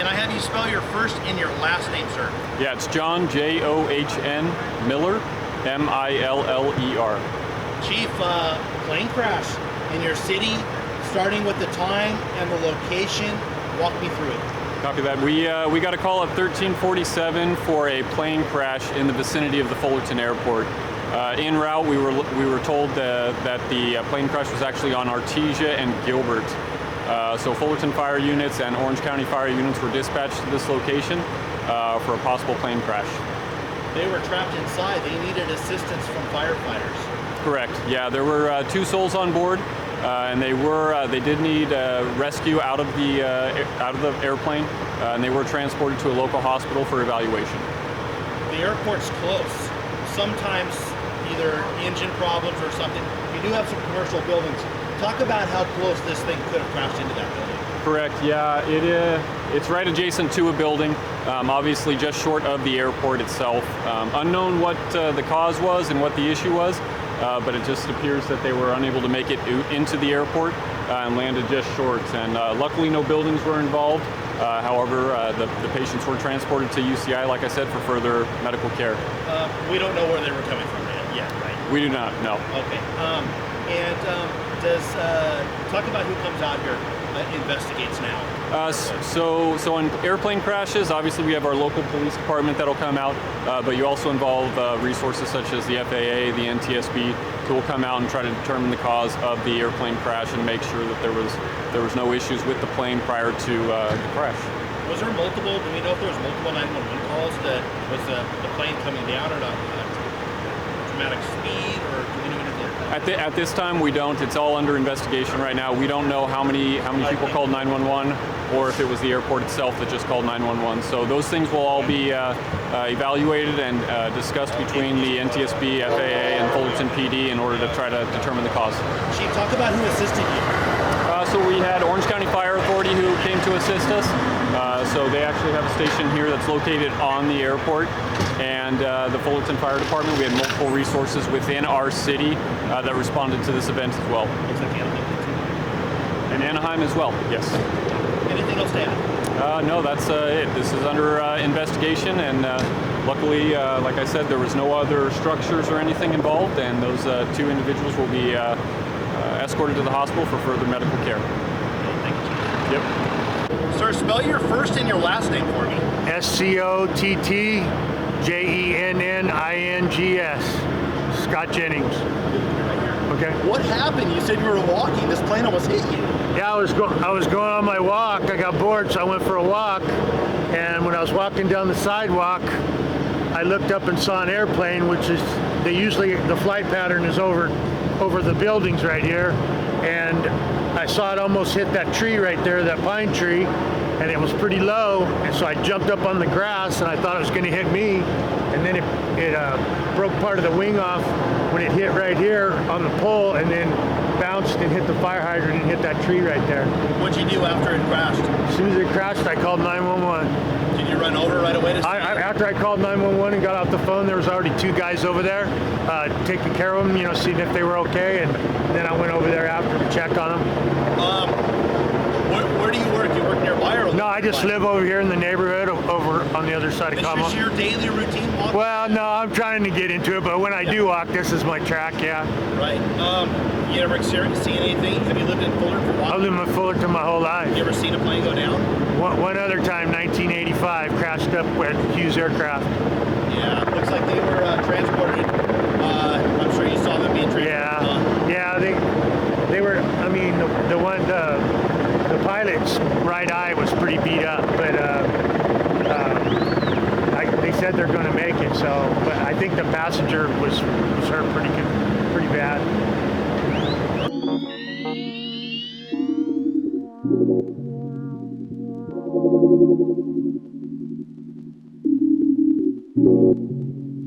Can I have you spell your first and your last name, sir? Yeah, it's John, John Miller, Miller. Chief, plane crash in your city, starting with the time and the location. Walk me through it. Copy that. We got a call at 1347 for a plane crash in the vicinity of the Fullerton airport. En route, we were told that the plane crash was actually on Artesia and Gilbert. So Fullerton fire units and Orange County fire units were dispatched to this location for a possible plane crash. They were trapped inside. They needed assistance from firefighters. Correct. Yeah, there were 2 souls on board, and they did need rescue out of the airplane, and they were transported to a local hospital for evaluation. The airport's close. Sometimes either engine problems or something. You do have some commercial buildings. Talk about how close this thing could have crashed into that building. Correct. Yeah, it's right adjacent to a building, obviously just short of the airport itself. Unknown what the cause was and what the issue was, but it just appears that they were unable to make it into the airport and landed just short. And luckily, no buildings were involved. However, the patients were transported to UCI, like I said, for further medical care. We don't know where they were coming from yet, right? We do not, no. Okay. Does talk about who comes out here investigates now? So in airplane crashes, obviously we have our local police department that'll come out, but you also involve resources such as the FAA, the NTSB, who will come out and try to determine the cause of the airplane crash and make sure that there was no issues with the plane prior to the crash. Was there multiple? Do we know if there was multiple 911 calls? That was the plane coming down at a dramatic speed, or do we know anything? At this time, we don't. It's all under investigation right now. We don't know how many people called 911, or if it was the airport itself that just called 911. So those things will all be evaluated and discussed between the NTSB, FAA, and Fullerton PD in order to try to determine the cause. Chief, talk about who assisted you. So we had Orange County Fire Authority who came to assist us. So they actually have a station here that's located on the airport. And the Fullerton Fire Department, we had multiple resources within our city that responded to this event as well. Looks like Anaheim. And Anaheim as well, yes. Anything else to add? No, that's it. This is under investigation, and luckily, like I said, there was no other structures or anything involved, and those 2 individuals will be escorted to the hospital for further medical care. Okay, thank you, Chief. Yep. Sir, spell your first and your last name for me. SCOTTJENNINGS. Scott Jennings. Okay. What happened? You said you were walking. This plane almost hit you. Yeah, I was going on my walk. I got bored, so I went for a walk. And when I was walking down the sidewalk, I looked up and saw an airplane, which is the flight pattern is over the buildings right here. And I saw it almost hit that tree right there, that pine tree, and it was pretty low. And so I jumped up on the grass, and I thought it was going to hit me. And then it broke part of the wing off when it hit right here on the pole, and then bounced and hit the fire hydrant and hit that tree right there. What'd you do after it crashed? As soon as it crashed, I called 911. Did you run over right away? After I called 911 and got off the phone, there was already 2 guys over there taking care of them, seeing if they were okay, and then I went over there after to check on them. Where do you work? You work nearby or? No, I just live over here in the neighborhood over on the other side of Como. This is your daily routine walk? Well, no, I'm trying to get into it, but when I do walk, this is my track, yeah. Right. You ever seen anything? Have you lived in Fullerton for a while? I've lived in Fullerton my whole life. You ever seen a plane go down? One other time, 1985, crashed up with Hughes Aircraft. Yeah, looks like they were transported. I'm sure you saw them being transported. Yeah, they were. I mean, the pilot's right eye was pretty beat up, but they said they're going to make it. So, but I think the passenger was hurt pretty bad.